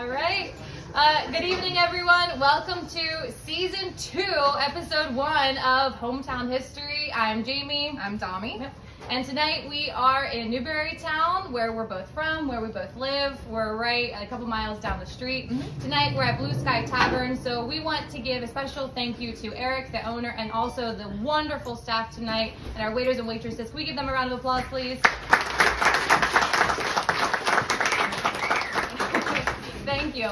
All right. Good evening, everyone. Welcome to Season 2, Episode 1 of Hometown History. I'm Jamie. I'm Dami. Yep. And tonight we are in Newberry town, where we're both from, where we both live. We're right a couple miles down the street. Tonight we're at Blue Sky Tavern, so we want to give a special thank you to Eric, the owner, and also the wonderful staff tonight, and our waiters and waitresses. Can we give them a round of applause, please? Thank you.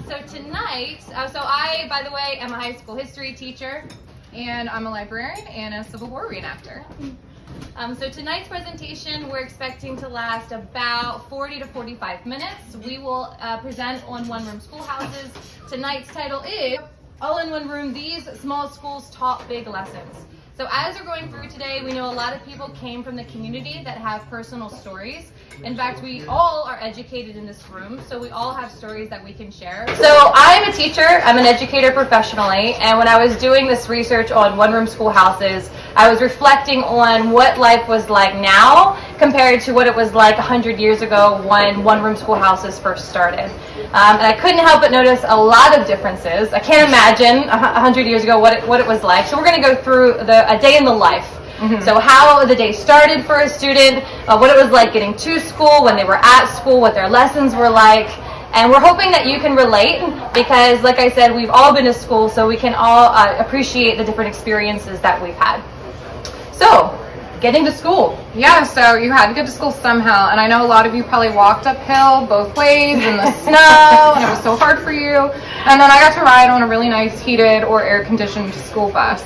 So tonight, I, by the way, am a high school history teacher. And I'm a librarian and a Civil War reenactor. So tonight's presentation, we're expecting to last about 40 to 45 minutes. We will present on one-room schoolhouses. Tonight's title is All in One Room, These Small Schools Taught Big Lessons. So as we're going through today, we know a lot of people came from the community that have personal stories. In fact, we all are educated in this room, so we all have stories that we can share. So I'm a teacher, I'm an educator professionally, and when I was doing this research on one-room schoolhouses, I was reflecting on what life was like now compared to what it was like 100 years ago when one-room schoolhouses first started. And I couldn't help but notice a lot of differences. I can't imagine 100 years ago what it was like. So we're going to go through a day in the life. So how the day started for a student, what it was like getting to school, when they were at school, what their lessons were like. And we're hoping that you can relate because, like I said, we've all been to school, so we can all appreciate the different experiences that we've had. So, getting to school. Yeah, so you had to get to school somehow, and I know a lot of you probably walked uphill both ways in the snow, and it was so hard for you. And then I got to ride on a really nice heated or air-conditioned school bus.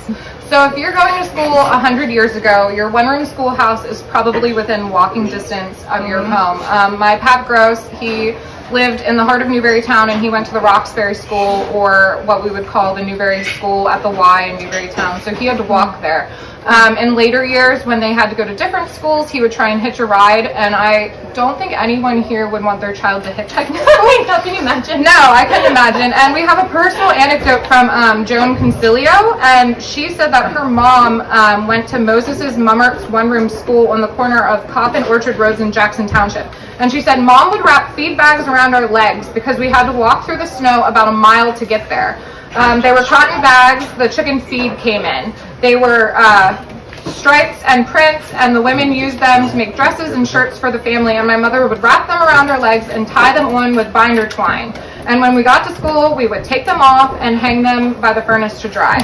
So if you're going to school 100 years ago, your one-room schoolhouse is probably within walking distance of your home. My Pat Gross, he lived in the heart of Newberry town, and he went to the Roxbury School, or what we would call the Newberry School at the Y in Newberry town, so he had to walk there. In later years, when they had to go to different schools, he would try and hitch a ride, and I don't think anyone here would want their child to hitchhike. Can you imagine? No, I couldn't imagine. And we have a personal anecdote from Joan Consolidation, and she said that her mom went to Moses's Mummert's one-room school on the corner of Cobb and Orchard Roads in Jackson Township. And she said Mom would wrap feed bags around our legs because we had to walk through the snow about a mile to get there. They were cotton bags, the chicken feed came in. They were stripes and prints, and the women used them to make dresses and shirts for the family, and my mother would wrap them around our legs and tie them on with binder twine. And when we got to school, we would take them off and hang them by the furnace to dry.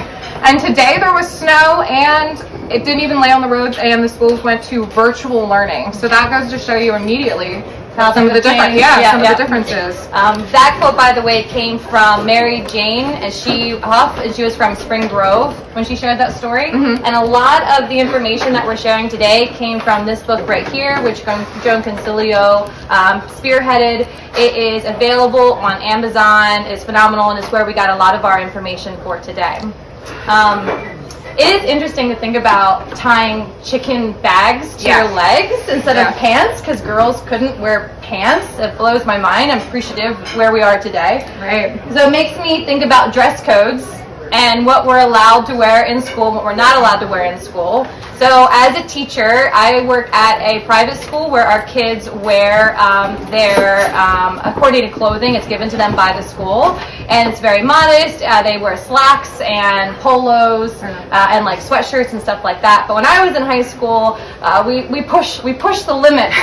And today there was snow, and it didn't even lay on the roads, and the schools went to virtual learning. So that goes to show you immediately some of the differences. That quote, by the way, came from Mary Jane and she was from Spring Grove when she shared that story. And a lot of the information that we're sharing today came from this book right here, which Joan Consolidation spearheaded. It is available on Amazon. It's phenomenal, and it's where we got a lot of our information for today. It is interesting to think about tying chicken bags to your legs instead of pants, because girls couldn't wear pants. It blows my mind. I'm appreciative of where we are today. Right. So it makes me think about dress codes and what we're allowed to wear in school, what we're not allowed to wear in school. So as a teacher, I work at a private school where our kids wear their coordinated clothing. It's given to them by the school, and it's very modest. They wear slacks and polos and like sweatshirts and stuff like that. But when I was in high school, we push the limits.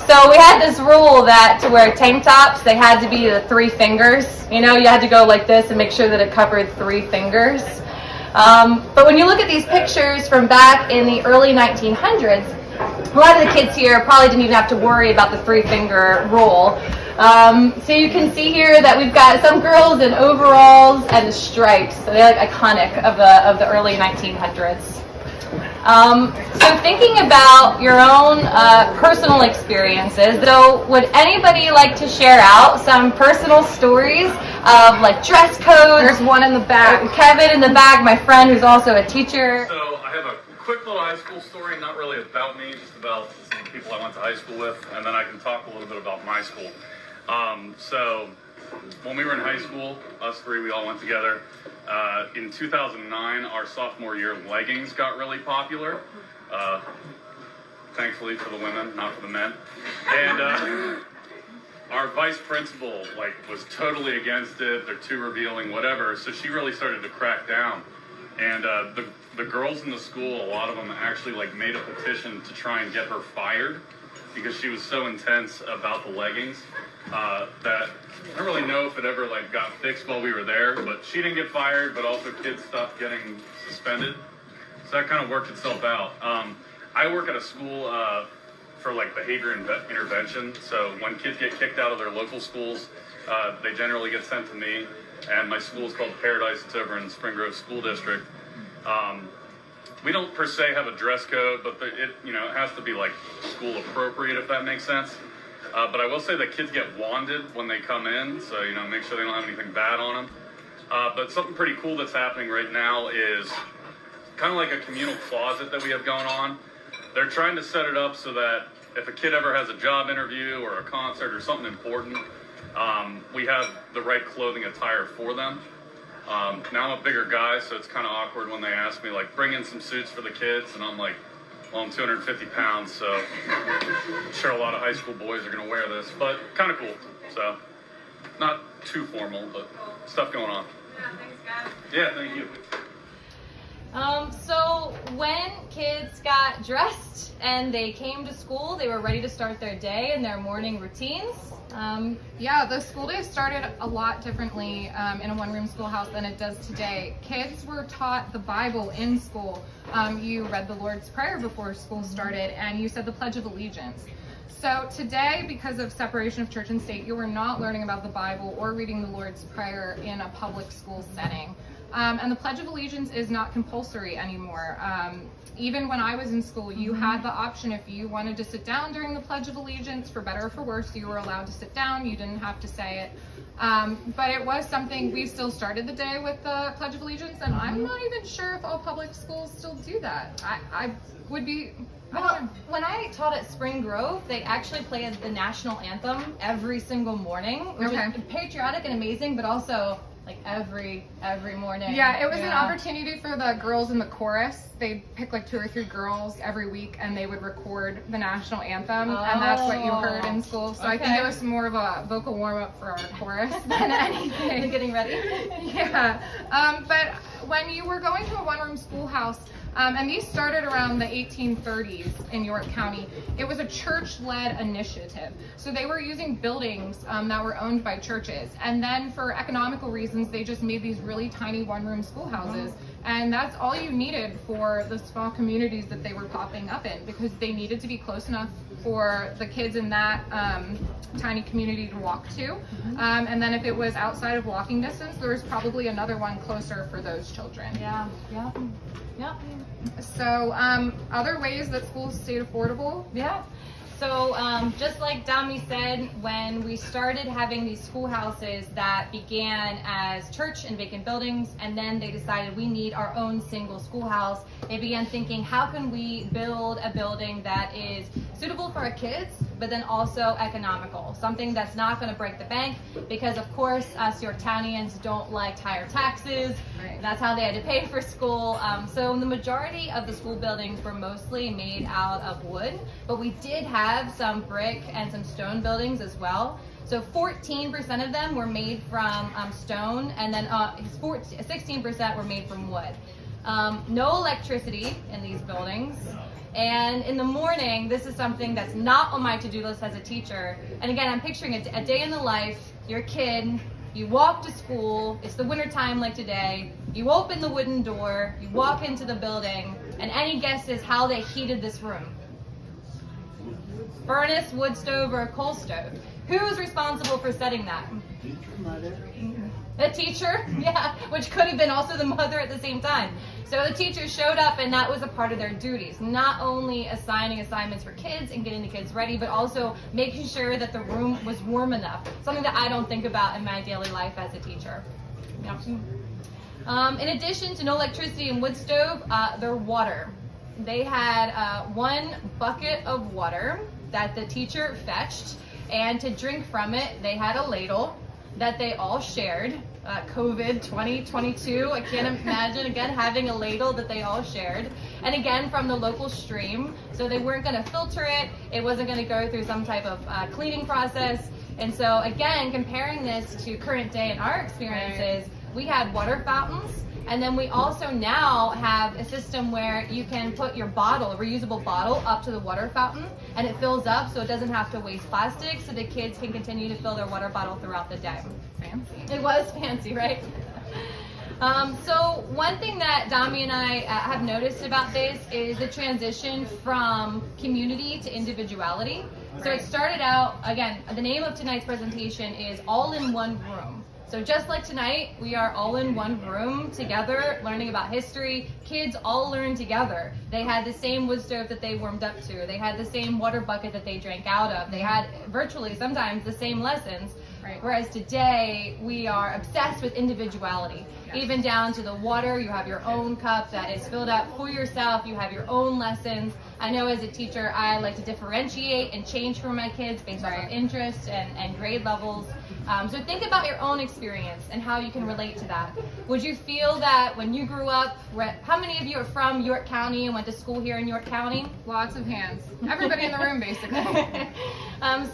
So we had this rule that to wear tank tops, they had to be the 3 fingers. You know, you had to go like this and make sure that it covered 3 fingers. But when you look at these pictures from back in the early 1900s, a lot of the kids here probably didn't even have to worry about the 3-finger rule. So you can see here that we've got some girls in overalls and stripes. So they're like iconic of the early 1900s. So thinking about your own personal experiences, though, would anybody like to share out some personal stories of like dress codes? There's one in the back. Kevin in the back, my friend who's also a teacher. So I have a quick little high school story, not really about me, just about some people I went to high school with, and then I can talk a little bit about my school. So when we were in high school, us 3, we all went together. In 2009, our sophomore year, leggings got really popular. Thankfully for the women, not for the men. And our vice principal was totally against it. They're too revealing, whatever. So she really started to crack down. And the girls in the school, a lot of them actually made a petition to try and get her fired because she was so intense about the leggings that I don't really know if it ever got fixed while we were there. But she didn't get fired, but also kids stopped getting suspended. So that kind of worked itself out. I work at a school for behavior intervention. So when kids get kicked out of their local schools, they generally get sent to me. And my school is called Paradise Tavern, Spring Grove School District. We don't per se have a dress code, but it has to be school appropriate, if that makes sense. But I will say that kids get wanded when they come in, so make sure they don't have anything bad on them. But something pretty cool that's happening right now is kind of like a communal closet that we have going on. They're trying to set it up so that if a kid ever has a job interview or a concert or something important, we have the right clothing attire for them. Now I'm a bigger guy, so it's kind of awkward when they ask me, bring in some suits for the kids, and I'm like, well, I'm 250 pounds, so I'm sure a lot of high school boys are going to wear this, but kind of cool. So, not too formal, but stuff going on. Yeah, thanks, guys. Yeah, thank you. So when kids got dressed and they came to school, they were ready to start their day and their morning routines. Yeah, the school day started a lot differently in a one-room schoolhouse than it does today. Kids were taught the Bible in school. You read the Lord's Prayer before school started, and you said the Pledge of Allegiance. So today, because of separation of church and state, you are not learning about the Bible or reading the Lord's Prayer in a public school setting. And the Pledge of Allegiance is not compulsory anymore. Even when I was in school, you had the option if you wanted to sit down during the Pledge of Allegiance, for better or for worse, you were allowed to sit down. You didn't have to say it. But it was something, we still started the day with the Pledge of Allegiance, and I'm not even sure if all public schools still do that. I would be... Well, when I taught at Spring Grove, they actually played the national anthem every single morning, which is patriotic and amazing, but also every morning. Yeah, it was an opportunity for the girls in the chorus. They'd pick 2 or 3 girls every week, and they would record the national anthem, and that's what you heard in school. So I think it was more of a vocal warm-up for our chorus than anything. Getting ready. Yeah, but when you were going to a one-room schoolhouse, and these started around the 1830s in York County. It was a church-led initiative. So they were using buildings that were owned by churches. And then for economical reasons, they just made these really tiny one-room schoolhouses. And that's all you needed for the small communities that they were popping up in, because they needed to be close enough for the kids in that tiny community to walk to. And then if it was outside of walking distance, there was probably another one closer for those children. Yeah. So other ways that schools stayed affordable? Yeah. So just like Dami said, when we started having these schoolhouses that began as church and vacant buildings, and then they decided we need our own single schoolhouse, they began thinking, how can we build a building that is suitable for our kids, but then also economical, something that's not going to break the bank, because of course us Yorktownians don't like higher taxes. Right. That's how they had to pay for school. So the majority of the school buildings were mostly made out of wood, but we did have some brick and some stone buildings as well. So 14% of them were made from stone, and then 16% were made from wood. No electricity in these buildings. And in the morning, this is something that's not on my to-do list as a teacher. And again, I'm picturing a day in the life. You're a kid, you walk to school, it's the winter time like today, you open the wooden door, you walk into the building, and any guesses how they heated this room? Furnace, wood stove, or a coal stove? Who's responsible for setting that? The teacher, yeah, which could have been also the mother at the same time. So the teacher showed up, and that was a part of their duties, not only assigning assignments for kids and getting the kids ready, but also making sure that the room was warm enough, something that I don't think about in my daily life as a teacher. Yeah. In addition to no electricity and wood stove, their water. They had 1 bucket of water that the teacher fetched, and to drink from it, they had a ladle that they all shared. COVID 2022, I can't imagine, again, having a ladle that they all shared. And again, from the local stream, so they weren't going to filter it, it wasn't going to go through some type of cleaning process. And so again, comparing this to current day and our experiences, we had water fountains. And then we also now have a system where you can put your bottle, a reusable bottle, up to the water fountain, and it fills up so it doesn't have to waste plastic, so the kids can continue to fill their water bottle throughout the day. Fancy. It was fancy, right? So one thing that Dami and I have noticed about this is the transition from community to individuality. So it started out, again, the name of tonight's presentation is All in One Room. So just like tonight, we are all in one room together, learning about history. Kids all learn together. They had the same wood stove that they warmed up to. They had the same water bucket that they drank out of. They had virtually sometimes the same lessons. Right. Whereas today, we are obsessed with individuality. Yes. Even down to the water, you have your own cup that is filled up for yourself. You have your own lessons. I know as a teacher, I like to differentiate and change for my kids based on interest and grade levels. So think about your own experience and how you can relate to that. Would you feel that when you grew up, how many of you are from York County and went to school here in York County? Lots of hands. Everybody in the room, basically.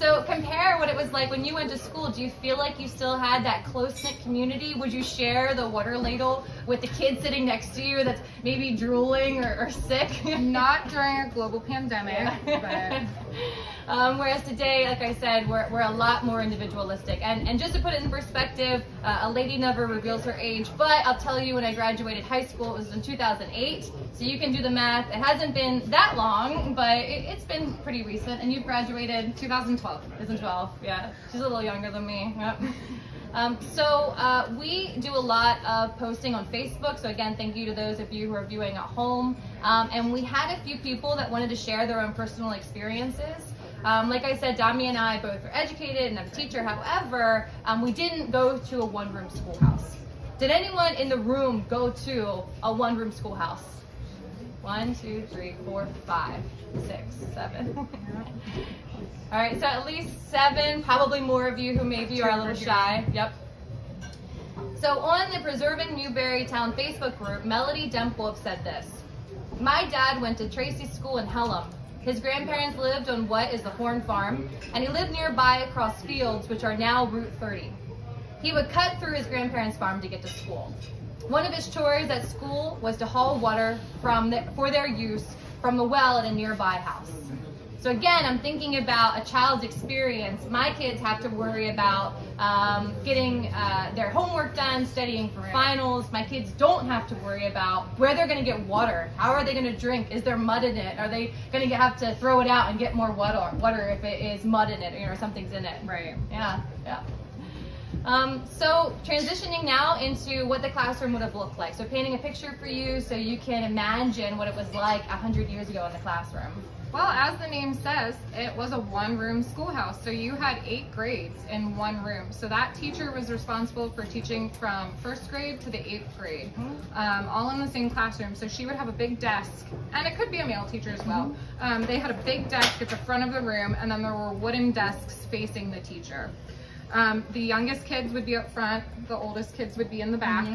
So compare what it was like when you went to school. Do you feel like you still had that close-knit community? Would you share the water ladle with the kid sitting next to you that's maybe drooling or sick? Not during a global pandemic, but... Whereas today, like I said, we're a lot more individualistic. And just to put it in perspective, a lady never reveals her age, but I'll tell you when I graduated high school, it was in 2008. So you can do the math. It hasn't been that long, but it's been pretty recent. And you've graduated 2012. 2012, yeah. She's a little younger than me. Yep. We do a lot of posting on Facebook. So again, thank you to those of you who are viewing at home. And we had a few people that wanted to share their own personal experiences. Like I said, Dami and I both are educated and I'm a teacher. However, we didn't go to a one-room schoolhouse. Did anyone in the room go to a one-room schoolhouse? 1, 2, 3, 4, 5, 6, 7. All right, so at least 7, probably more of you who maybe are a little shy. Yep. So on the Preserving Newberry Town Facebook group, Melody Dempwolf said this: "My dad went to Tracy School in Hellam. His grandparents lived on what is the Horn Farm, and he lived nearby across fields which are now Route 30. He would cut through his grandparents' farm to get to school. One of his chores at school was to haul water for their use from the well at a nearby house." So again, I'm thinking about a child's experience. My kids have to worry about getting their homework done, studying for finals. My kids don't have to worry about where they're going to get water. How are they going to drink? Is there mud in it? Are they going to have to throw it out and get more water if it is mud in it, or something's in it? Right. Yeah. So transitioning now into what the classroom would have looked like. So painting a picture for you so you can imagine what it was like 100 years ago in the classroom. Well, as the name says, it was a one-room schoolhouse. So you had 8 grades in one room. So that teacher was responsible for teaching from 1st grade to the 8th grade, all in the same classroom. So she would have a big desk, and it could be a male teacher as well. They had a big desk at the front of the room, and then there were wooden desks facing the teacher. The youngest kids would be up front, the oldest kids would be in the back.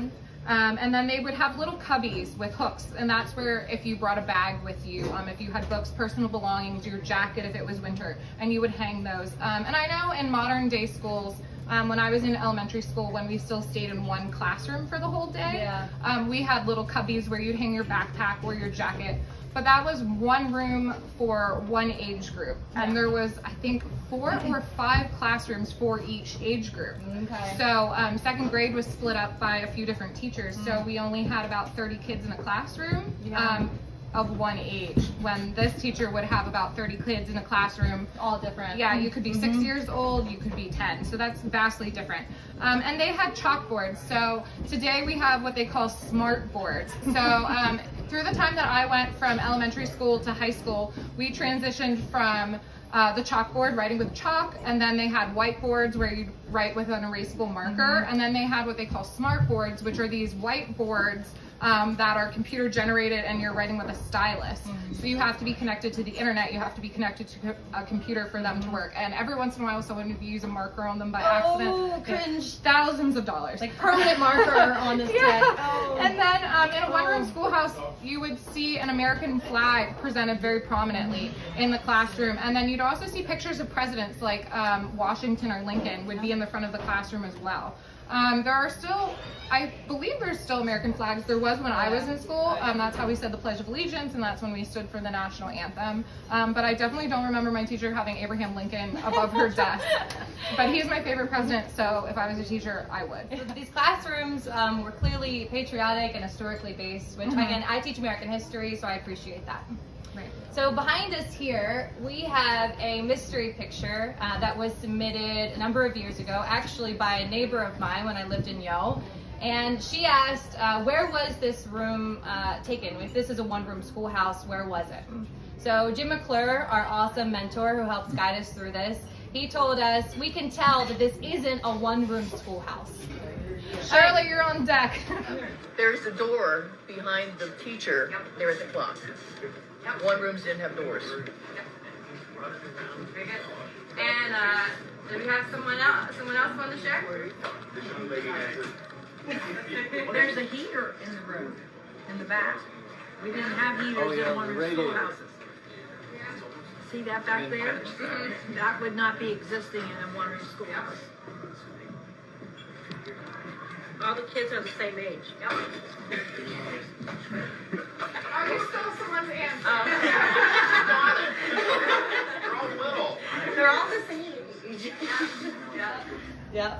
And then they would have little cubbies with hooks, and that's where if you brought a bag with you, if you had books, personal belongings, your jacket if it was winter, and you would hang those. And I know in modern day schools, when I was in elementary school, when we still stayed in one classroom for the whole day, we had little cubbies where you'd hang your backpack or your jacket. But that was one room for one age group. And there was, I think, 4 or 5 classrooms for each age group. Okay. So 2nd grade was split up by a few different teachers. So we only had about 30 kids in a classroom of one age. When this teacher would have about 30 kids in a classroom. All different. Yeah, you could be 6 years old, you could be 10. So that's vastly different. And they had chalkboards. So today we have what they call smart boards. So through the time that I went from elementary school to high school, we transitioned from the chalkboard, writing with chalk, and then they had whiteboards where you write with an erasable marker, and then they had what they call smart boards, which are these whiteboards that are computer generated, and you're writing with a stylus. So you have to be connected to the internet, you have to be connected to a computer for them to work. And every once in a while, someone would use a marker on them by accident. Oh, cringe. Thousands of dollars. Like permanent marker on this Yeah. tech. Oh. And then in a one-room schoolhouse, you would see an American flag presented very prominently in the classroom. And then you'd also see pictures of presidents like Washington or Lincoln would be in the front of the classroom as well. There are still, I believe there's still American flags. There was when I was in school. That's how we said the Pledge of Allegiance, and that's when we stood for the national anthem. But I definitely don't remember my teacher having Abraham Lincoln above her desk. But he's my favorite president, so if I was a teacher, I would. These classrooms were clearly patriotic and historically based, which again, I teach American history, so I appreciate that. Right. So behind us here, we have a mystery picture that was submitted a number of years ago, actually by a neighbor of mine when I lived in Yo. And she asked, where was this room taken? If this is a one-room schoolhouse, where was it? So Jim McClure, our awesome mentor who helps guide us through this, he told us, we can tell that this isn't a one-room schoolhouse. Shirley, you're on deck. There's a door behind the teacher there at the clock. One rooms didn't have doors. And do we have someone else want to share? There's a heater in the room, in the back. We didn't have heaters in one-room schoolhouses. See that back there? That would not be existing in a one-room schoolhouse. All the kids are the same age. Oh, you stole someone's answer. They're all little. They're all the same age. Yeah.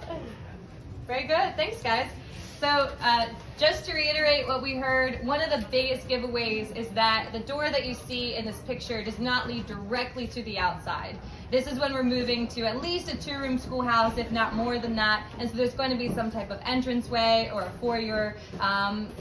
Very good. Thanks, guys. So just to reiterate what we heard, one of the biggest giveaways is that the door that you see in this picture does not lead directly to the outside. This is when we're moving to at least a two-room schoolhouse, if not more than that. And so there's going to be some type of entranceway or a foyer.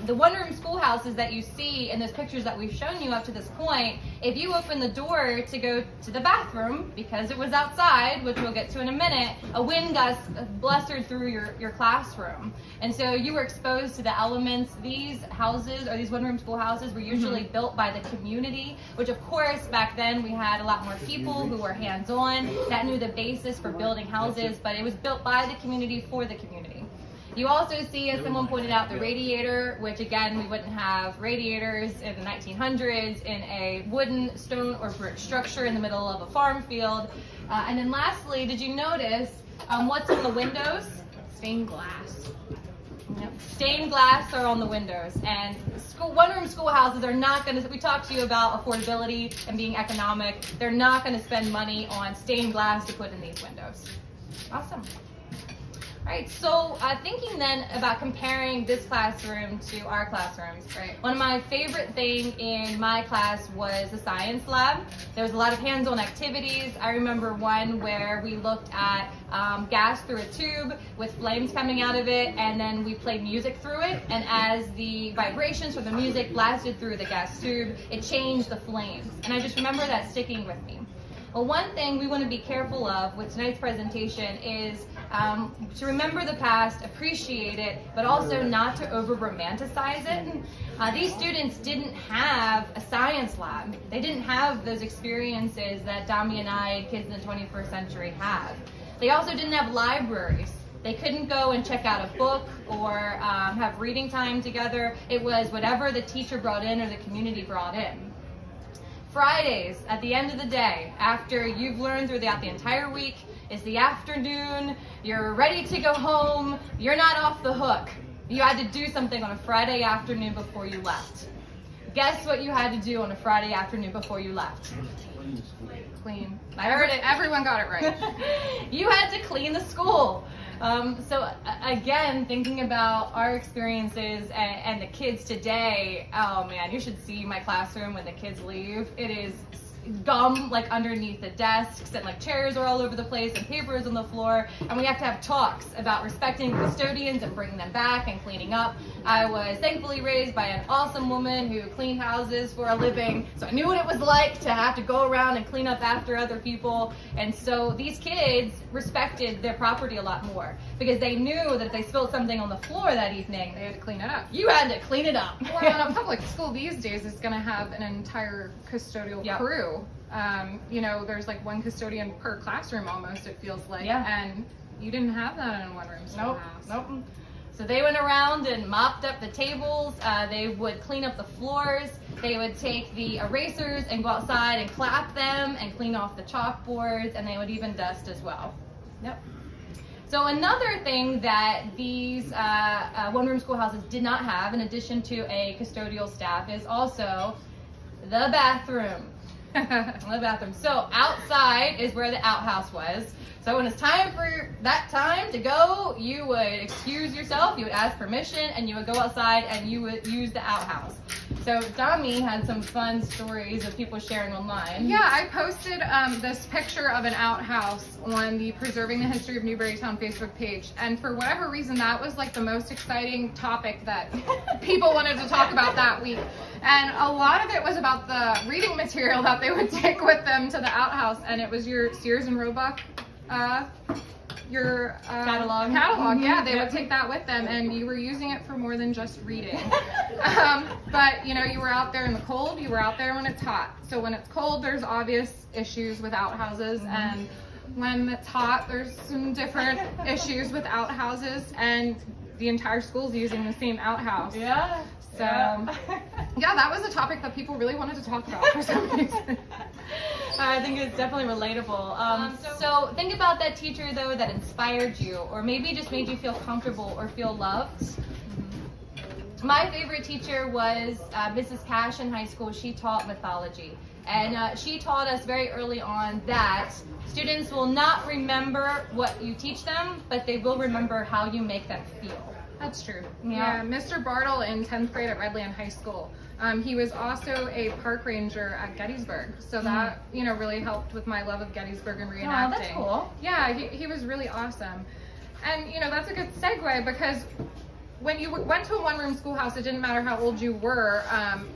The one-room schoolhouses that you see in those pictures that we've shown you up to this point, if you open the door to go to the bathroom, because it was outside, which we'll get to in a minute, a wind gust blustered through your classroom. And so you were exposed to the elements. These houses, or these one-room schoolhouses, were usually built by the community, which of course back then we had a lot more people who were hands-on that knew the basis for building houses, but it was built by the community for the community. You also see, as someone pointed out, the radiator, which again, we wouldn't have radiators in the 1900s in a wooden, stone, or brick structure in the middle of a farm field. And then lastly, did you notice what's on the windows? Stained glass. Yep. Stained glass are on the windows, and one-room schoolhouses are not going to, we talked to you about affordability and being economic, they're not going to spend money on stained glass to put in these windows. Awesome. All right, so thinking then about comparing this classroom to our classrooms, right? One of my favorite things in my class was the science lab. There was a lot of hands-on activities. I remember one where we looked at gas through a tube with flames coming out of it, and then we played music through it, and as the vibrations from the music blasted through the gas tube, it changed the flames. And I just remember that sticking with me. Well, one thing we want to be careful of with tonight's presentation is to remember the past, appreciate it, but also not to over-romanticize it. These students didn't have a science lab. They didn't have those experiences that Dami and I, kids in the 21st century, have. They also didn't have libraries. They couldn't go and check out a book or have reading time together. It was whatever the teacher brought in or the community brought in. Fridays, at the end of the day, after you've learned throughout the entire week, it's the afternoon, you're ready to go home, you're not off the hook. You had to do something on a Friday afternoon before you left. Guess what you had to do on a Friday afternoon before you left? Clean. I heard it. Everyone got it right. You had to clean the school. So again, thinking about our experiences and the kids today, oh man, you should see my classroom when the kids leave. It is gum like underneath the desks, and like chairs are all over the place and papers on the floor, and we have to have talks about respecting custodians and bringing them back and cleaning up. I was thankfully raised by an awesome woman who cleaned houses for a living, so I knew what it was like to have to go around and clean up after other people. And so these kids respected their property a lot more because they knew that if they spilled something on the floor that evening, They had to clean it up. you had to clean it up. Well, in a public school these days is going to have an entire custodial Yep. crew. You know, there's like one custodian per classroom almost, it feels like. Yeah. And you didn't have that in a one-room Nope, schoolhouse. nope. So they went around and mopped up the tables. They would clean up the floors. They would take the erasers and go outside and clap them and clean off the chalkboards, and they would even dust as well. Yep. So another thing that these one-room schoolhouses did not have, in addition to a custodial staff, is also the bathroom. The bathroom. So outside is where the outhouse was. So when it's time for that time to go, you would excuse yourself, you would ask permission, and you would go outside and you would use the outhouse. So Dami had some fun stories of people sharing online. Yeah, I posted this picture of an outhouse on the Preserving the History of Newberry Town Facebook page, and for whatever reason that was like the most exciting topic that people wanted to talk about that week. And a lot of it was about the reading material that they would take with them to the outhouse, and it was your Sears and Roebuck Catalog. Yeah, they Yep. would take that with them, and you were using it for more than just reading. But you know, you were out there in the cold, you were out there when it's hot. So when it's cold, there's obvious issues with outhouses, and when it's hot, there's some different issues with outhouses, and the entire school's using the same outhouse. Yeah. So yeah, that was a topic that people really wanted to talk about for some reason. I think it's definitely relatable. So think about that teacher though that inspired you, or maybe just made you feel comfortable or feel loved. My favorite teacher was Mrs. Cash in high school. She taught mythology, and she taught us very early on that students will not remember what you teach them, but they will remember how you make them feel. That's true. Yeah. Yeah, Mr. Bartle in 10th grade at Redland High School. He was also a park ranger at Gettysburg, so that really helped with my love of Gettysburg and reenacting. Oh, that's cool. Yeah, he was really awesome, and that's a good segue because when you went to a one-room schoolhouse, it didn't matter how old you were.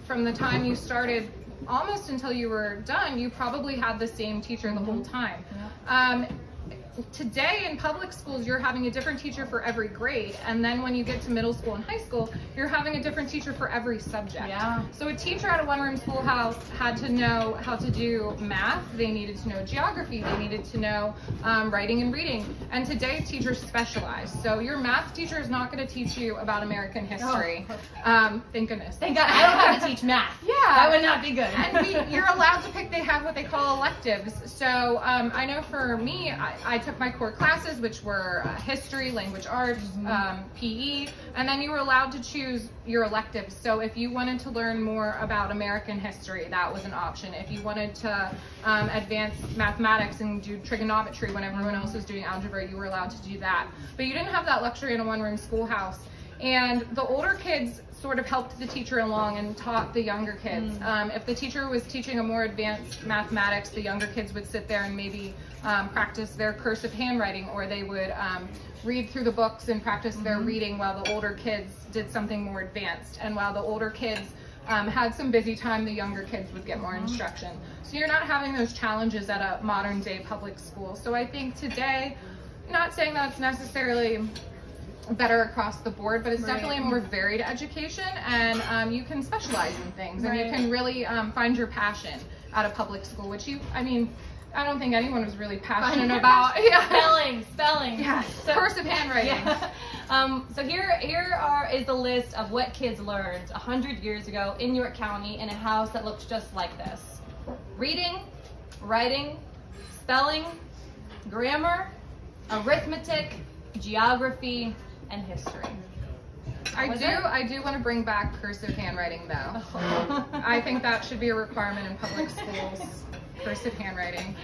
From the time you started, almost until you were done, you probably had the same teacher the whole time. Today in public schools, you're having a different teacher for every grade, and then when you get to middle school and high school, you're having a different teacher for every subject. Yeah. So a teacher at a one-room schoolhouse had to know how to do math, they needed to know geography, they needed to know writing and reading, and today teachers specialize. So your math teacher is not going to teach you about American history. Thank goodness. Thank God I don't have to teach math. Yeah. That would not be good. And you're allowed to pick, they have what they call electives. So I know for me, I took my core classes, which were history, language arts, PE, and then you were allowed to choose your electives. So if you wanted to learn more about American history, that was an option. If you wanted to advance mathematics and do trigonometry when everyone else was doing algebra, you were allowed to do that. But you didn't have that luxury in a one-room schoolhouse. And the older kids sort of helped the teacher along and taught the younger kids. If the teacher was teaching a more advanced mathematics, the younger kids would sit there and maybe practice their cursive handwriting, or they would read through the books and practice their reading while the older kids did something more advanced. And while the older kids had some busy time, the younger kids would get more instruction. So you're not having those challenges at a modern day public school. So I think today, not saying that's necessarily better across the board, but it's definitely a more varied education, and you can specialize in things, and you can really find your passion at a public school, which I don't think anyone was really passionate about. Spelling. Yeah, cursive handwriting. Yeah. So here is the list of what kids learned 100 years ago in York County in a house that looks just like this. Reading, writing, spelling, grammar, arithmetic, geography, and history. I do want to bring back cursive handwriting though. I think that should be a requirement in public schools. Cursive handwriting.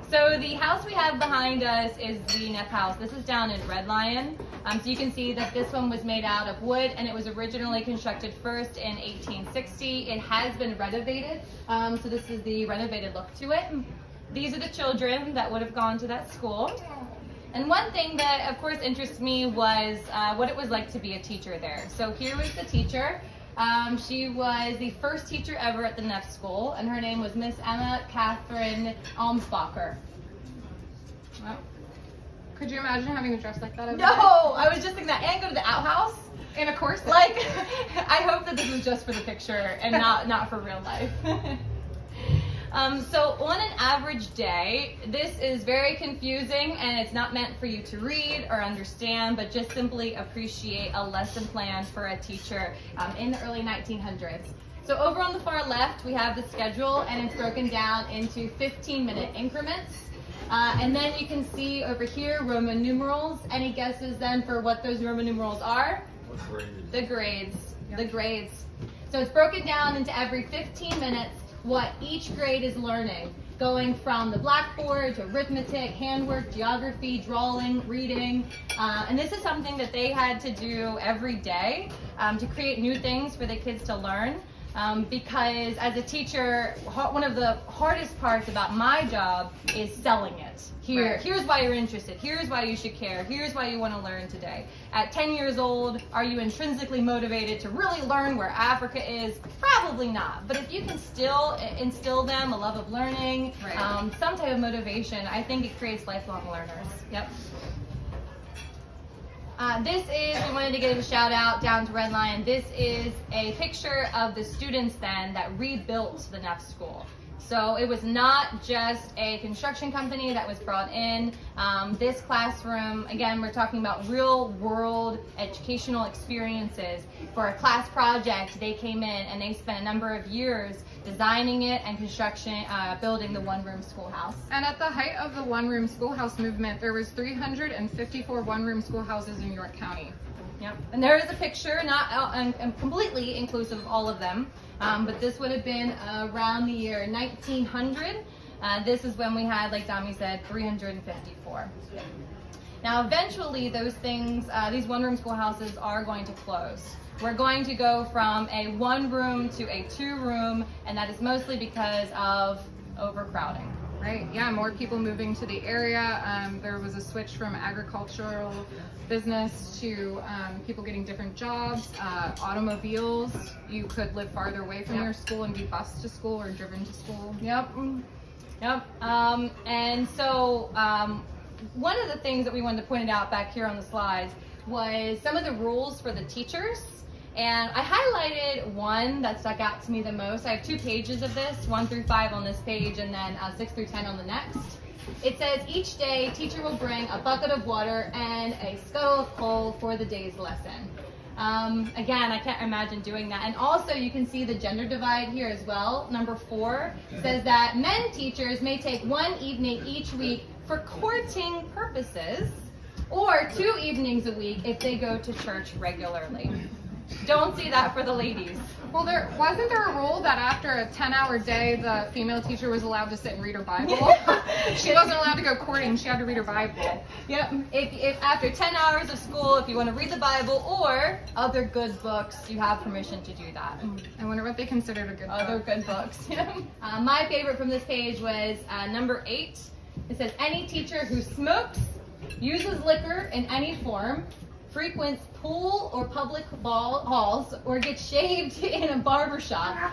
So the house we have behind us is the Neff house. This is down in Red Lion. So you can see that this one was made out of wood, and it was originally constructed first in 1860. It has been renovated. So this is the renovated look to it. These are the children that would have gone to that school. And one thing that, of course, interests me was what it was like to be a teacher there. So here was the teacher. She was the first teacher ever at the Neff School, and her name was Miss Emma Catherine Almsbacher. Well, could you imagine having a dress like that every No, day? I was just thinking that, and go to the outhouse. And of course, Like, I hope that this was just for the picture and not for real life. So on an average day, this is very confusing, and it's not meant for you to read or understand, but just simply appreciate a lesson plan for a teacher in the early 1900s. So over on the far left, we have the schedule, and it's broken down into 15-minute increments. And then you can see over here Roman numerals. Any guesses then for what those Roman numerals are? The grades. The grades. So it's broken down into every 15 minutes what each grade is learning, going from the blackboard to arithmetic, handwork, geography, drawing, reading. And this is something that they had to do every day to create new things for the kids to learn. Because as a teacher, one of the hardest parts about my job is selling it. Here's why you're interested. Here's why you should care. Here's why you want to learn today. At 10 years old, are you intrinsically motivated to really learn where Africa is? Probably not. But if you can still instill them a love of learning, some type of motivation, I think it creates lifelong learners. Yep. We wanted to give a shout out down to Red Lion. This is a picture of the students then that rebuilt the Neff School. So it was not just a construction company that was brought in. This classroom, again, we're talking about real world educational experiences. For a class project, they came in and they spent a number of years designing it and building the one-room schoolhouse. And at the height of the one-room schoolhouse movement, there was 354 one-room schoolhouses in York County. Yep. And there is a picture, not completely inclusive of all of them, but this would have been around the year 1900. This is when we had, like Dami said, 354. Now, eventually, those things, these one-room schoolhouses are going to close. We're going to go from a one-room to a two-room, and that is mostly because of overcrowding. Right, yeah, more people moving to the area. There was a switch from agricultural business to people getting different jobs, automobiles. You could live farther away from your school and be bused to school or driven to school. Yep. And so one of the things that we wanted to point out back here on the slides was some of the rules for the teachers. And I highlighted one that stuck out to me the most. I have 2 pages of this, 1 through 5 on this page, and then 6 through 10 on the next. It says each day, teacher will bring a bucket of water and a scuttle of coal for the day's lesson. Again, I can't imagine doing that. And also, you can see the gender divide here as well. Number 4 says that men teachers may take 1 evening each week for courting purposes, or 2 evenings a week if they go to church regularly. Don't see that for the ladies. Well, wasn't there a rule that after a 10-hour day, the female teacher was allowed to sit and read her Bible? She wasn't allowed to go courting, she had to read her Bible. Yep. If after 10 hours of school, if you want to read the Bible or other good books, you have permission to do that. I wonder what they considered a good book. Other good books. My favorite from this page was number 8. It says, any teacher who smokes, uses liquor in any form, frequents pool or public halls, or gets shaved in a barber shop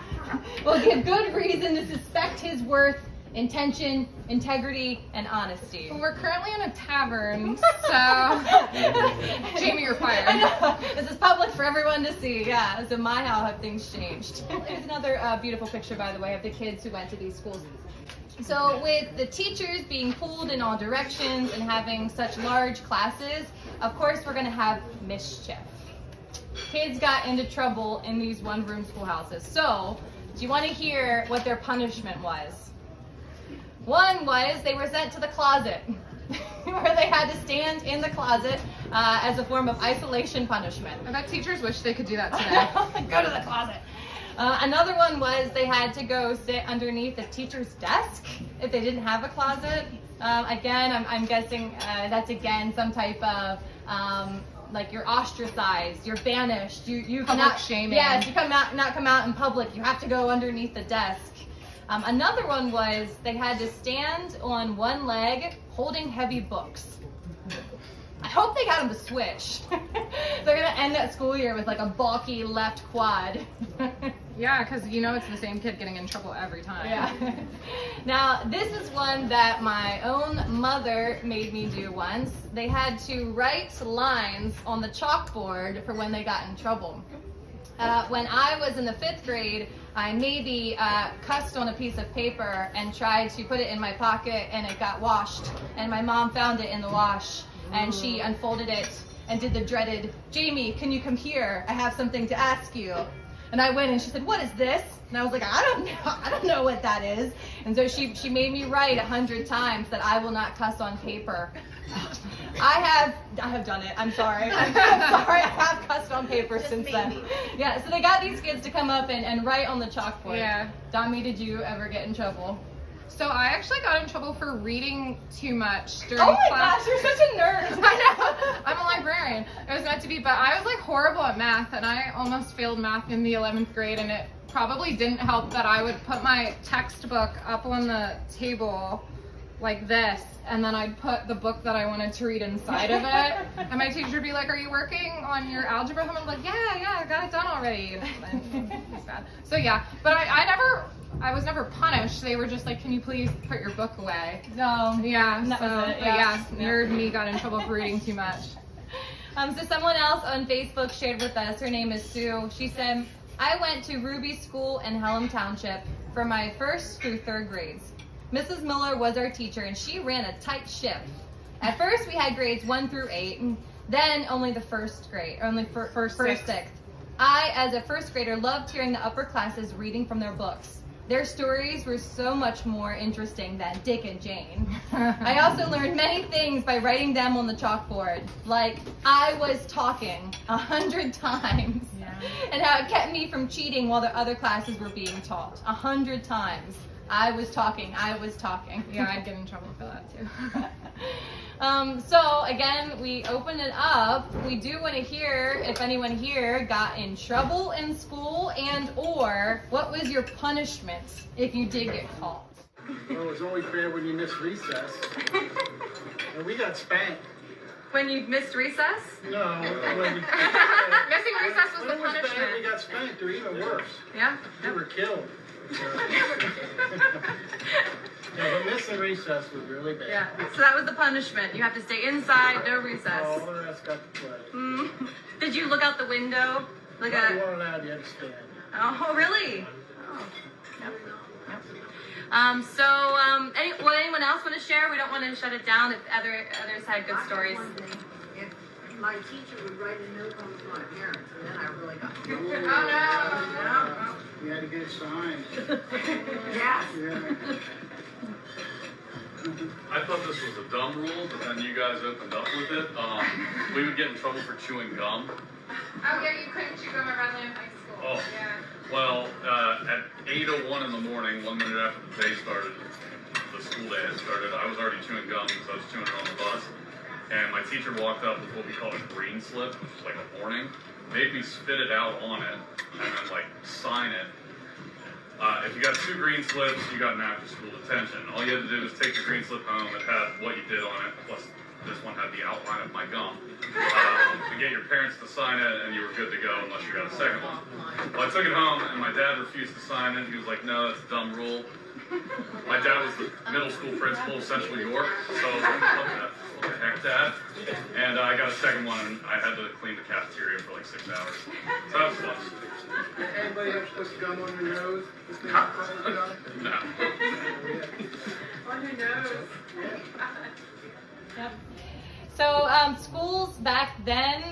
will give good reason to suspect his worth, intention, integrity, and honesty. Well, we're currently in a tavern, so Jamie, you're fired. I know. This is public for everyone to see. Yeah. So how have things changed? Here's another beautiful picture, by the way, of the kids who went to these schools. So with the teachers being pulled in all directions and having such large classes, of course we're going to have mischief. Kids got into trouble in these one-room schoolhouses. So, do you want to hear what their punishment was? One was they were sent to the closet, where they had to stand in the closet as a form of isolation punishment. I bet teachers wish they could do that today. Go to the closet. Another one was they had to go sit underneath the teacher's desk if they didn't have a closet. Again, I'm guessing that's again some type of like you're ostracized, you're banished, you Public cannot shaming. Yes, you not come out in public. You have to go underneath the desk. Another one was they had to stand on one leg holding heavy books. I hope they got them to switch. They're gonna end that school year with like a bulky left quad. Yeah, because you know it's the same kid getting in trouble every time. Yeah. Now, this is one that my own mother made me do once. They had to write lines on the chalkboard for when they got in trouble. When I was in the 5th grade, I maybe cussed on a piece of paper and tried to put it in my pocket, and it got washed. And my mom found it in the wash, and she unfolded it and did the dreaded, "Jamie, can you come here? I have something to ask you." And I went and she said, "What is this?" And I was like, I don't know what that is. And so she made me write 100 times that I will not cuss on paper. I have done it. I'm sorry. I'm sorry. I have cussed on paper since then. Yeah. So they got these kids to come up and write on the chalkboard. Yeah. Dami, did you ever get in trouble? So I actually got in trouble for reading too much during Oh my class. gosh, you're such a nerd. I know. I'm a librarian. It was meant to be, but I was like horrible at math, and I almost failed math in the 11th grade, and it probably didn't help that I would put my textbook up on the table like this, and then I'd put the book that I wanted to read inside of it, and my teacher would be like, "Are you working on your algebra homework?" I'm like, yeah, I got it done already. And it's bad. So yeah, but I was never punished. They were just like, "Can you please put your book away?" No. Yeah, That so, was it, but yeah. nerd me got in trouble for reading too much. So someone else on Facebook shared with us, her name is Sue. She said, "I went to Ruby School in Pelham Township for my 1st through 3rd grades. Mrs. Miller was our teacher, and she ran a tight ship. At first, we had grades 1 through 8, and then only the 1st grade, only first 6th. I, as a 1st grader, loved hearing the upper classes reading from their books. Their stories were so much more interesting than Dick and Jane. I also learned many things by writing them on the chalkboard, like I was talking 100 times, and how it kept me from cheating while the other classes were being taught 100 times. I was talking. Yeah, I'd get in trouble for that too. So again, we open it up. We do want to hear if anyone here got in trouble in school, and or what was your punishment if you did get caught? Well, it was only fair when you missed recess. And we got spanked. When you missed recess? No, when Missing recess was the when it was bad, we punishment. got spanked, or even worse. Yeah? We were killed. Yeah, but missing recess was really bad. Yeah, so that was the punishment. You have to stay inside, no All recess. the rest got to play. Did you look out the window? Like You a, weren't allowed, you had to stand. oh, really? Oh, yep. Will anyone else want to share? We don't want to shut it down if others had good stories. One thing, if my teacher would write a note home to my parents, and then I really got. Oh no! We had to get it signed. Yes. Yeah. I thought this was a dumb rule, but then you guys opened up with it. We would get in trouble for chewing gum. Oh yeah, you couldn't chew gum at Redland High School. Oh. Yeah. Well, at 8:01 in the morning, 1 minute after the day started, the school day had started, I was already chewing gum because I was chewing it on the bus. And my teacher walked up with what we call a green slip, which is like a warning, made me spit it out on it, and then like sign it. If you got 2 green slips, you got an after school detention. All you had to do was take the green slip home. It had what you did on it, plus this one had the outline of my gum. To get your parents to sign it, and you were good to go unless you got a second one. Well, I took it home, and my dad refused to sign it. He was like, "No, that's a dumb rule." My dad was the middle school principal of Central York, so what the heck, Dad? And I got a second one, and I had to clean the cafeteria for like 6 hours. So that was fun. Anybody ever supposed to gum on your nose? No. On your nose. Yep. So schools back then,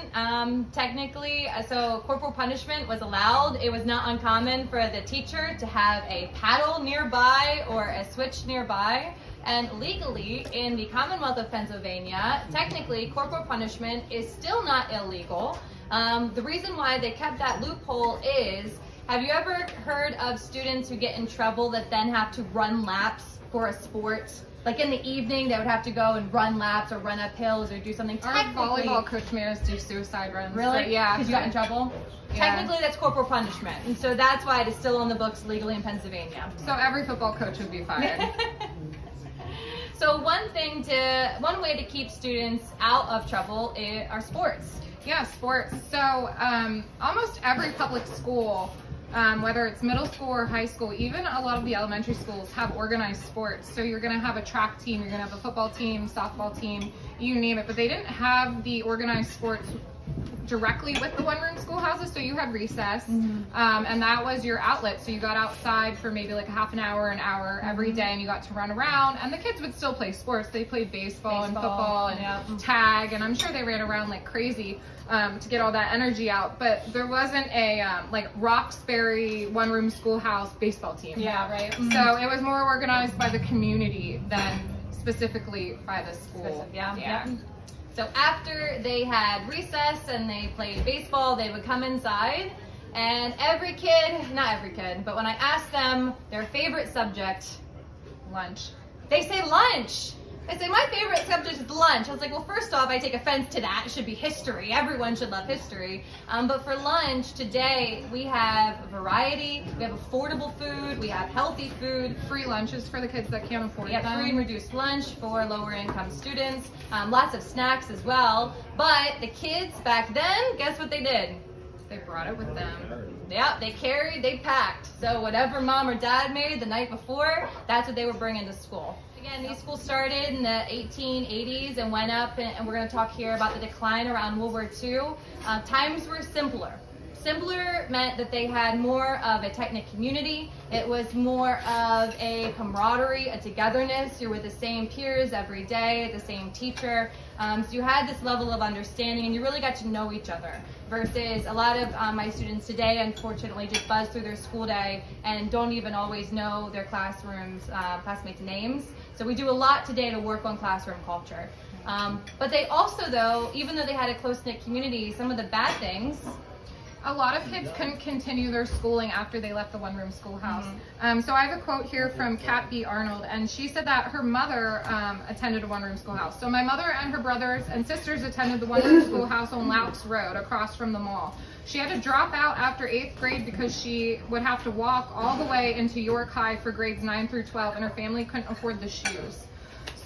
technically, so corporal punishment was allowed. It was not uncommon for the teacher to have a paddle nearby or a switch nearby. And legally, in the Commonwealth of Pennsylvania, technically, corporal punishment is still not illegal. The reason why they kept that loophole is Have you ever heard of students who get in trouble that then have to run laps for a sport? Like in the evening, they would have to go and run laps or run up hills or do something. Our volleyball coach made us do suicide runs. Really? So, yeah. Because you got in trouble? Yeah. Technically, that's corporal punishment. And so that's why it is still on the books legally in Pennsylvania. So every football coach would be fired. So one way to keep students out of trouble are sports. Yeah, sports. So almost every public school, whether it's middle school or high school, even a lot of the elementary schools have organized sports. So you're going to have a track team, you're going to have a football team, softball team, you name it. But they didn't have the organized sports directly with the one-room schoolhouses, so you had recess, and that was your outlet. So you got outside for maybe like a half an hour every day, and you got to run around. And the kids would still play sports. They played baseball and football and tag, and I'm sure they ran around like crazy to get all that energy out. But there wasn't a like Roxbury one-room schoolhouse baseball team. Yeah, right. So it was more organized by the community than specifically by the school. Yeah. So after they had recess and they played baseball, they would come inside, and every kid, not every kid, but when I asked them their favorite subject, Lunch. they say lunch. They say, my favorite subject is lunch. I was like, well, first off, I take offense to that. It should be history. Everyone should love history. But for lunch today, we have variety. We have affordable food. We have healthy food. Free lunches for the kids that can't afford We have them. free and reduced lunch for lower income students. Lots of snacks as well. But the kids back then, guess what they did? They brought it with them. Yeah, they packed. So whatever mom or dad made the night before, that's what they were bringing to school. Again, these schools started in the 1880s and went up, and we're going to talk here about the decline around World War II. Times were simpler. Simpler meant that they had more of a tight-knit community. It was more of a camaraderie, a togetherness. You're with the same peers every day, the same teacher. So you had this level of understanding, and you really got to know each other. Versus a lot of my students today, unfortunately, just buzz through their school day and don't even always know their classmates' names. So we do a lot today to work on classroom culture. But they also, though, even though they had a close-knit community, some of the bad things. A lot of kids couldn't continue their schooling after they left the one-room schoolhouse. So I have a quote here from Kat B. Arnold, and she said that her mother attended a one-room schoolhouse. So my mother and her brothers and sisters attended the one-room schoolhouse on Loucks Road across from the mall. She had to drop out after 8th grade because she would have to walk all the way into York High for grades 9 through 12, and her family couldn't afford the shoes.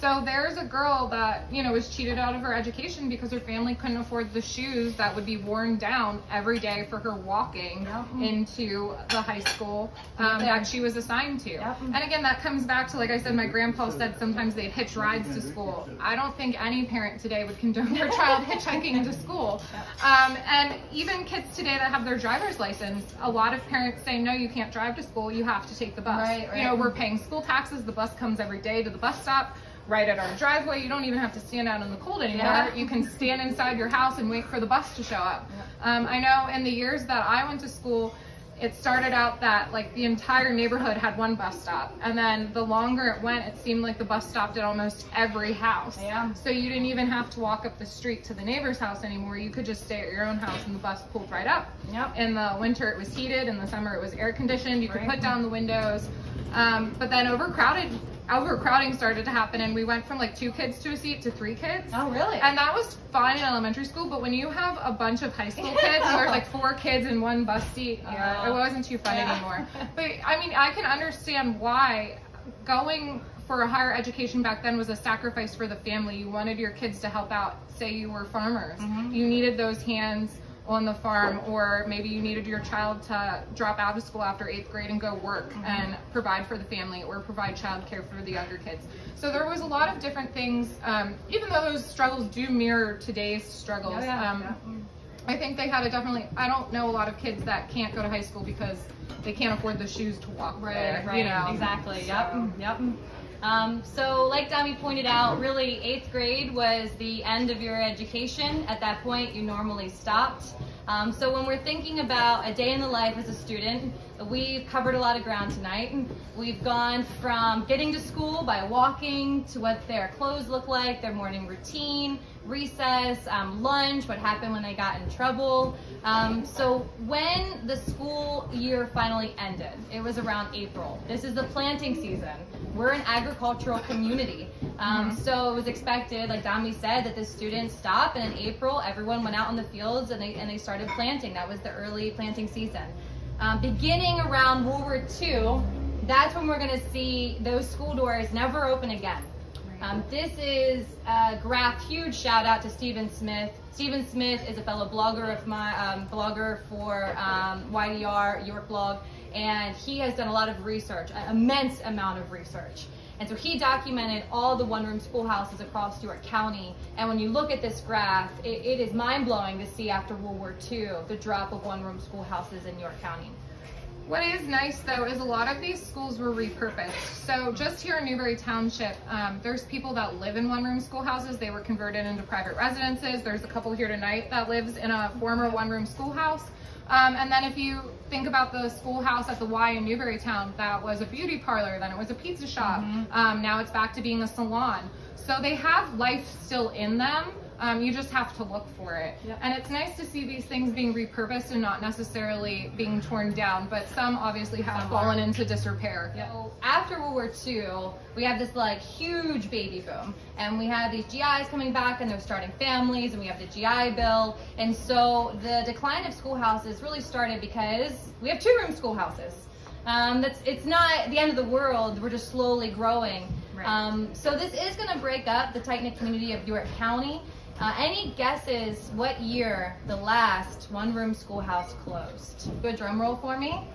So there's a girl that, was cheated out of her education because her family couldn't afford the shoes that would be worn down every day for her walking into the high school that she was assigned to. And again, that comes back to, like I said, my grandpa said sometimes they'd hitch rides to school. I don't think any parent today would condone their child hitchhiking to school. And even kids today that have their driver's license, a lot of parents say, no, you can't drive to school, you have to take the bus. Right. We're paying school taxes, the bus comes every day to the bus stop. Right at our driveway. You don't even have to stand out in the cold anymore. You can stand inside your house and wait for the bus to show up. I know in the years that I went to school, it started out that like the entire neighborhood had one bus stop, and then the longer it went, it seemed like the bus stopped at almost every house. So you didn't even have to walk up the street to the neighbor's house anymore. You could just stay at your own house and the bus pulled right up. In the winter it was heated, in the summer it was air conditioned. You could put down the windows. But then overcrowding started to happen, and we went from like 2 kids to a seat to 3 kids. Oh, really? And that was fine in elementary school, but when you have a bunch of high school kids, there's like 4 kids in one bus seat, it wasn't too fun anymore. But I mean, I can understand why going for a higher education back then was a sacrifice for the family. You wanted your kids to help out. Say you were farmers. You needed those hands on the farm, or maybe you needed your child to drop out of school after 8th grade and go work and provide for the family, or provide childcare for the younger kids. So there was a lot of different things, even though those struggles do mirror today's struggles. I think they had I don't know a lot of kids that can't go to high school because they can't afford the shoes to walk there. Exactly. So. So like Dami pointed out, really 8th grade was the end of your education. At that point, you normally stopped. So when we're thinking about a day in the life as a student, we've covered a lot of ground tonight. We've gone from getting to school by walking to what their clothes look like, their morning routine, recess, lunch, what happened when they got in trouble. So when the school year finally ended, it was around April. This is the planting season. We're an agricultural community. So it was expected, like Dami said, that the students stop, and in April, everyone went out in the fields and they started planting. That was the early planting season. Beginning around World War II, that's when we're going to see those school doors never open again. This is a graph, huge shout out to Stephen Smith. Stephen Smith is a fellow blogger of my blogger for YDR, York Blog, and he has done a lot of research, an immense amount of research. And so he documented all the one-room schoolhouses across York County. And when you look at this graph, it is mind-blowing to see after World War II the drop of one-room schoolhouses in York County. What is nice, though, is a lot of these schools were repurposed. So just here in Newberry Township, there's people that live in one-room schoolhouses. They were converted into private residences. There's a couple here tonight that lives in a former one-room schoolhouse. And then if you think about the schoolhouse at the Y in Newberrytown, that was a beauty parlor, then it was a pizza shop. Now it's back to being a salon. So they have life still in them. You just have to look for it. Yep. And it's nice to see these things being repurposed and not necessarily being torn down, but some obviously have fallen into disrepair. Yep. So after World War II, we have this like huge baby boom, and we have these GIs coming back and they're starting families, and we have the GI Bill. And so the decline of schoolhouses really started because we have two-room schoolhouses. It's not the end of the world, we're just slowly growing. Right. So this is going to break up the tight-knit community of York County. Any guesses what year the last one-room schoolhouse closed? Do a drum roll for me.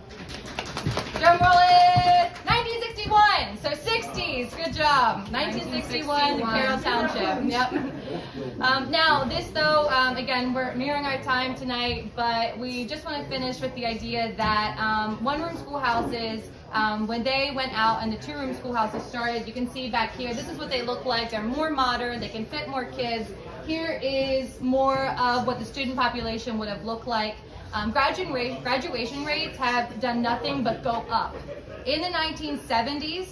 Drum roll it! 1961! So 60s, good job. 1961 in Carroll Township. Yep. Now this though, again, we're nearing our time tonight, but we just want to finish with the idea that one-room schoolhouses, when they went out and the two-room schoolhouses started, you can see back here, this is what they look like. They're more modern, they can fit more kids. Here is more of what the student population would have looked like. Graduation rates have done nothing but go up. In the 1970s,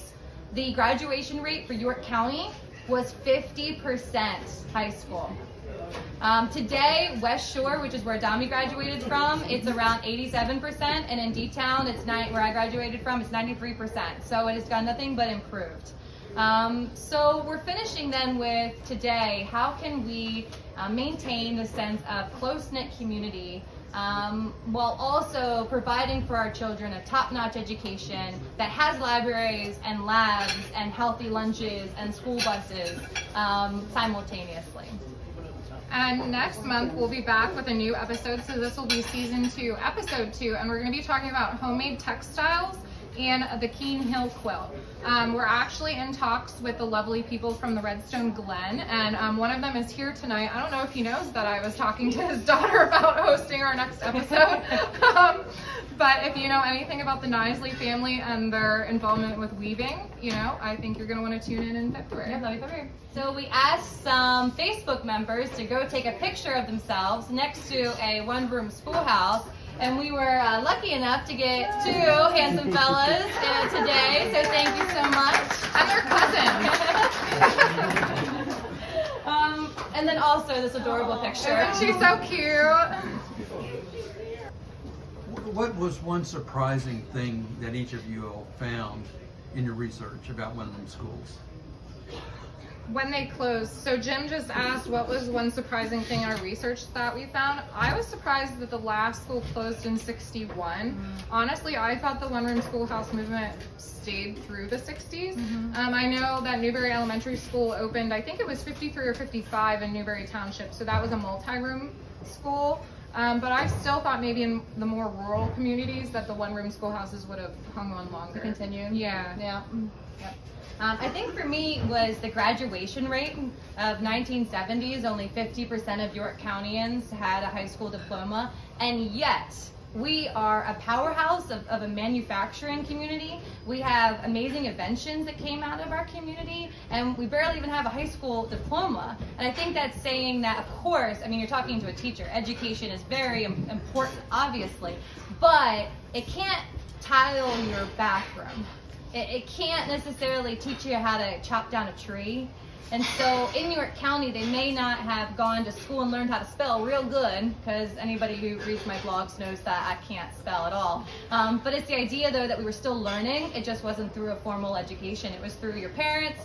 the graduation rate for York County was 50% high school. Today, West Shore, which is where Dami graduated from, it's around 87%, and in D-Town, where I graduated from, it's 93%. So it has done nothing but improved. So we're finishing then with today, how can we maintain the sense of close-knit community while also providing for our children a top-notch education that has libraries and labs and healthy lunches and school buses simultaneously. And next month we'll be back with a new episode, so this will be season 2, episode 2, and we're going to be talking about homemade textiles and the Keene Hill quilt. We're actually in talks with the lovely people from the Redstone Glen, and one of them is here tonight. I don't know if he knows that I was talking to his daughter about hosting our next episode, but if you know anything about the Knisley family and their involvement with weaving, I think you're going to want to tune in February. Yeah, that'll be February. So we asked some Facebook members to go take a picture of themselves next to a one-room schoolhouse. And we were lucky enough to get 2 handsome fellas today, so thank you so much. And their cousins. And then also this adorable picture. Isn't she so cute? What was one surprising thing that each of you all found in your research about one-room schools? When they closed. So Jim just asked what was one surprising thing in our research that we found. I was surprised that the last school closed in 61. Honestly, I thought the one-room schoolhouse movement stayed through the 60s. I know that Newberry Elementary School opened, I think it was 53 or 55 in Newberry Township, so that was a multi-room school. But I still thought maybe in the more rural communities that the one-room schoolhouses would have hung on longer. To continue? Yeah. Yeah. Yep. I think for me was the graduation rate of 1970s. Only 50% of York Countyans had a high school diploma, and yet We are a powerhouse of a manufacturing community. We have amazing inventions that came out of our community, and we barely even have a high school diploma. And I think that's saying that, of course, I mean, you're talking to a teacher. Education is very important, obviously, but it can't tile your bathroom. It can't necessarily teach you how to chop down a tree. And so in New York County, they may not have gone to school and learned how to spell real good, because anybody who reads my blogs knows that I can't spell at all. But it's the idea, though, that we were still learning. It just wasn't through a formal education. It was through your parents,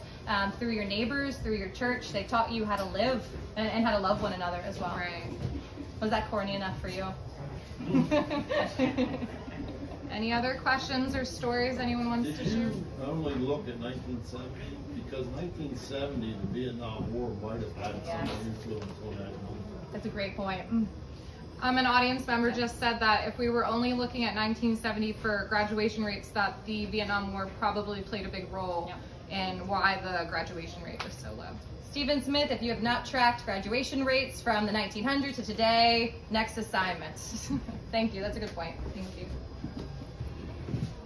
through your neighbors, through your church. They taught you how to live and how to love one another as well. Right. Was that corny enough for you? Any other questions or stories anyone wants Did to share? you only look at 1970? Because 1970, the Vietnam War might have had some influence on that movement. That's a great point. An audience member just said that if we were only looking at 1970 for graduation rates, that the Vietnam War probably played a big role in why the graduation rate was so low. Stephen Smith, if you have not tracked graduation rates from the 1900s to today, next assignment. Thank you. That's a good point. Thank you.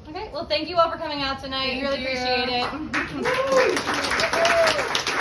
Okay, well, thank you all for coming out tonight. Thank Really you. appreciate it.